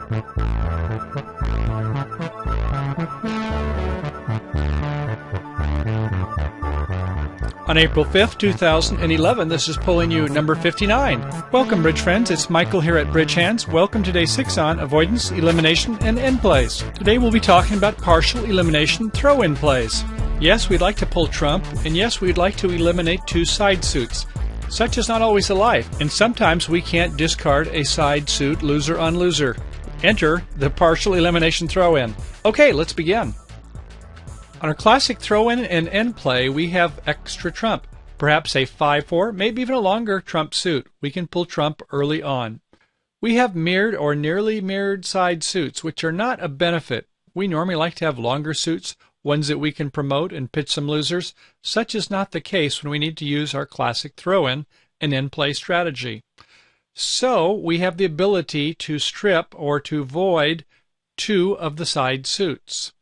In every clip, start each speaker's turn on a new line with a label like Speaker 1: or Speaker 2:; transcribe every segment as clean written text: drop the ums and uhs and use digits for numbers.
Speaker 1: On April 5th, 2011, this is Pulling You number 59. Welcome, Bridge friends. It's Michael here at Bridge Hands. Welcome to Day 6 on Avoidance, Elimination, and End Plays. Today we'll be talking about partial elimination throw-in plays. Yes, we'd like to pull trump, and yes, we'd like to eliminate two side suits. Such is not always a life, and sometimes we can't discard a side suit loser on loser. Enter the partial elimination throw-in. Okay, let's begin. On our classic throw-in and end play, we have extra trump, perhaps a 5-4, maybe even a longer trump suit. We can pull trump early on. We have mirrored or nearly mirrored side suits, which are not a benefit. We normally like to have longer suits, ones that we can promote and pitch some losers. Such is not the case when we need to use our classic throw-in and end play strategy. So we have the ability to strip or to void two of the side suits.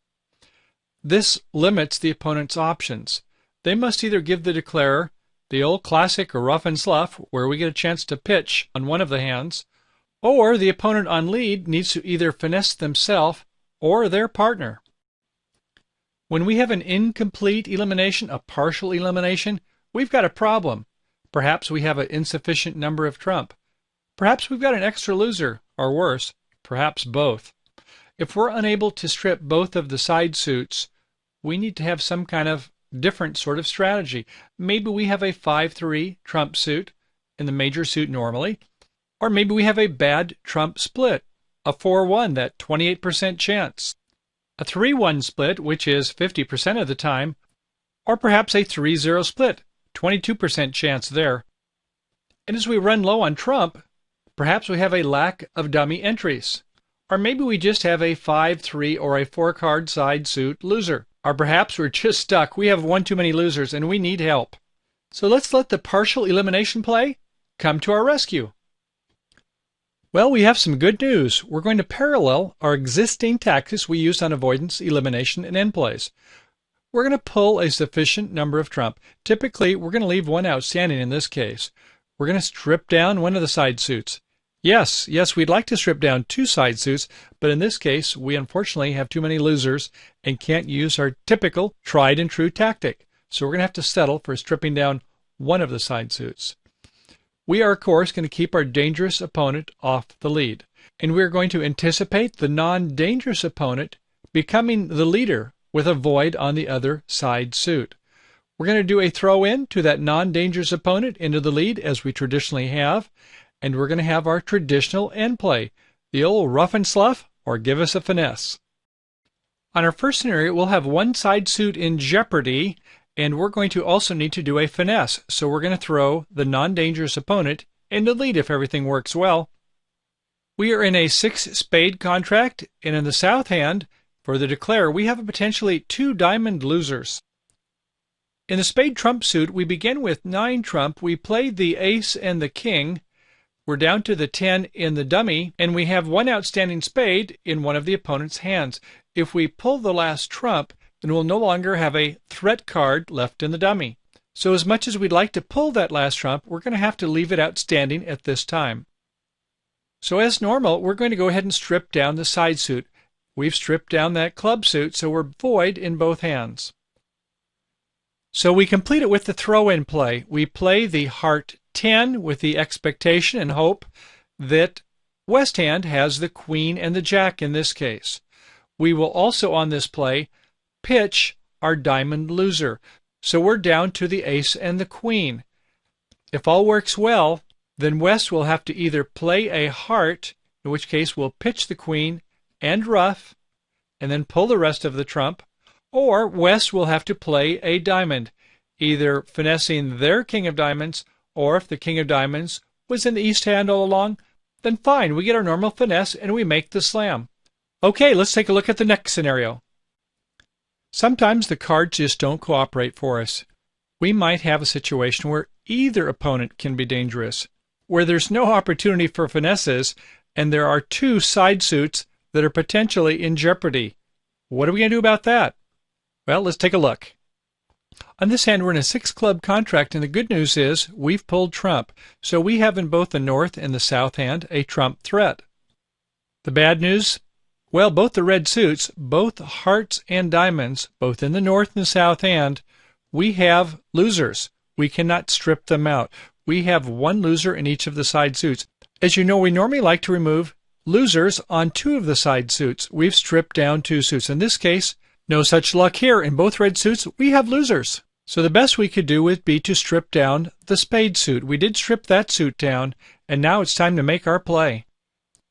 Speaker 1: This limits the opponent's options. They must either give the declarer the old classic or rough and slough, where we get a chance to pitch on one of the hands, or the opponent on lead needs to either finesse themselves or their partner. When we have an incomplete elimination, a partial elimination, we've got a problem. Perhaps we have an insufficient number of trump. Perhaps we've got an extra loser, or worse, perhaps both. If we're unable to strip both of the side suits, we need to have some kind of different sort of strategy. Maybe we have a 5-3 trump suit in the major suit normally, or maybe we have a bad trump split, a 4-1, that 28% chance, a 3-1 split, which is 50% of the time, or perhaps a 3-0 split, 22% chance there. And as we run low on trump, perhaps we have a lack of dummy entries. Or maybe we just have a 5-3 or a 4-card side suit loser. Or perhaps we're just stuck. We have one too many losers and we need help. So let's let the partial elimination play come to our rescue. Well, we have some good news. We're going to parallel our existing tactics we use on avoidance, elimination, and end plays. We're going to pull a sufficient number of trump. Typically, we're going to leave one outstanding in this case. We're going to strip down one of the side suits. Yes, we'd like to strip down two side suits, but in this case, we unfortunately have too many losers and can't use our typical tried and true tactic. So we're going to have to settle for stripping down one of the side suits. We are, of course, going to keep our dangerous opponent off the lead, and we're going to anticipate the non-dangerous opponent becoming the leader with a void on the other side suit. We're going to do a throw-in to that non-dangerous opponent into the lead, as we traditionally have, and we're going to have our traditional end play, the old rough and slough, or give us a finesse. On our first scenario, we'll have one side suit in jeopardy, and we're going to also need to do a finesse. So we're going to throw the non-dangerous opponent into the lead if everything works well. We are in a 6-spade contract, and in the south hand, for the declarer, we have potentially 2 diamond losers. In the spade trump suit, we begin with 9 trump. We play the ace and the king. We're down to the 10 in the dummy, and we have one outstanding spade in one of the opponent's hands. If we pull the last trump, then we'll no longer have a threat card left in the dummy. So as much as we'd like to pull that last trump, we're going to have to leave it outstanding at this time. So as normal, we're going to go ahead and strip down the side suit. We've stripped down that club suit, so we're void in both hands. So we complete it with the throw-in play. We play the heart 10 with the expectation and hope that West Hand has the queen and the jack in this case. We will also on this play pitch our diamond loser. So we're down to the ace and the queen. If all works well, then West will have to either play a heart, in which case we'll pitch the queen and ruff, and then pull the rest of the trump, or West will have to play a diamond, either finessing their king of diamonds, or if the king of diamonds was in the east hand all along, then fine, we get our normal finesse and we make the slam. Okay, let's take a look at the next scenario. Sometimes the cards just don't cooperate for us. We might have a situation where either opponent can be dangerous, where there's no opportunity for finesses, and there are 2 side suits that are potentially in jeopardy. What are we going to do about that? Well, let's take a look. On this hand, we're in a 6-club contract, and the good news is we've pulled trump. So we have in both the north and the south hand a trump threat. The bad news? Well, both the red suits, both hearts and diamonds, both in the north and the south hand, we have losers. We cannot strip them out. We have one loser in each of the side suits. As you know, we normally like to remove losers on 2 of the side suits. We've stripped down 2 suits. In this case, no such luck here. In both red suits, we have losers. So the best we could do would be to strip down the spade suit. We did strip that suit down, and now it's time to make our play.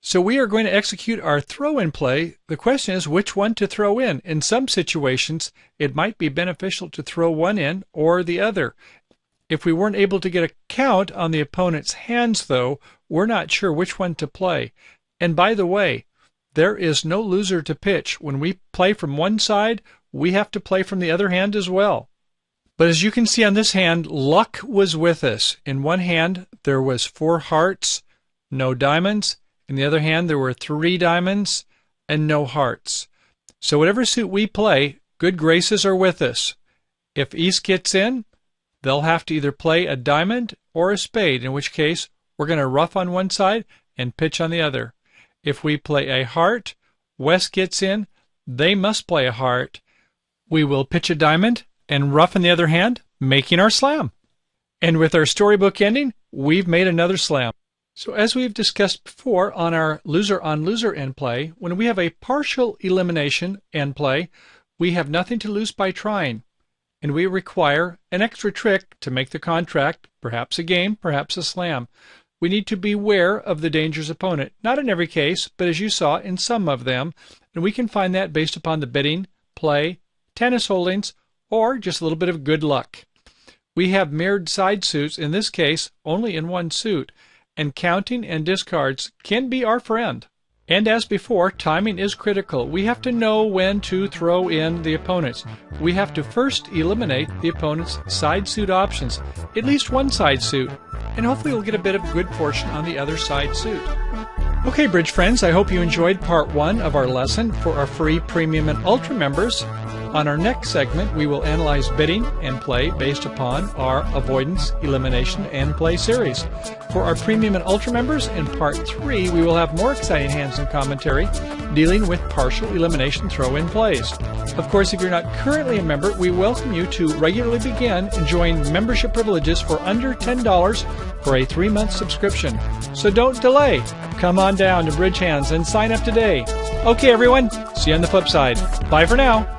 Speaker 1: So we are going to execute our throw-in play. The question is which one to throw in. In some situations, it might be beneficial to throw one in or the other. If we weren't able to get a count on the opponent's hands, though, we're not sure which one to play. And by the way, there is no loser to pitch. When we play from one side, we have to play from the other hand as well. But as you can see on this hand, luck was with us. In one hand, there was 4 hearts, no diamonds. In the other hand, there were 3 diamonds and no hearts. So whatever suit we play, good graces are with us. If East gets in, they'll have to either play a diamond or a spade, in which case we're going to rough on one side and pitch on the other. If we play a heart, West gets in, they must play a heart. We will pitch a diamond and rough in the other hand, making our slam. And with our storybook ending, we've made another slam. So as we've discussed before on our loser-on-loser end play, when we have a partial elimination end play, we have nothing to lose by trying, and we require an extra trick to make the contract, perhaps a game, perhaps a slam. We need to beware of the dangerous opponent, not in every case, but as you saw in some of them, and we can find that based upon the bidding, play, tennis holdings, or just a little bit of good luck. We have mirrored side suits, in this case only in one suit, and counting and discards can be our friend. And as before, timing is critical. We have to know when to throw in the opponents. We have to first eliminate the opponent's side suit options, at least one side suit, and hopefully we'll get a bit of good fortune on the other side suit. Okay, bridge friends, I hope you enjoyed part 1 of our lesson for our free premium and ultra members. On our next segment, we will analyze bidding and play based upon our avoidance, elimination, and play series. For our premium and ultra members, in part 3, we will have more exciting hands and commentary dealing with partial elimination throw-in plays. Of course, if you're not currently a member, we welcome you to regularly begin enjoying membership privileges for under $10 for a 3-month subscription. So don't delay. Come on down to Bridge Hands and sign up today. Okay, everyone, see you on the flip side. Bye for now.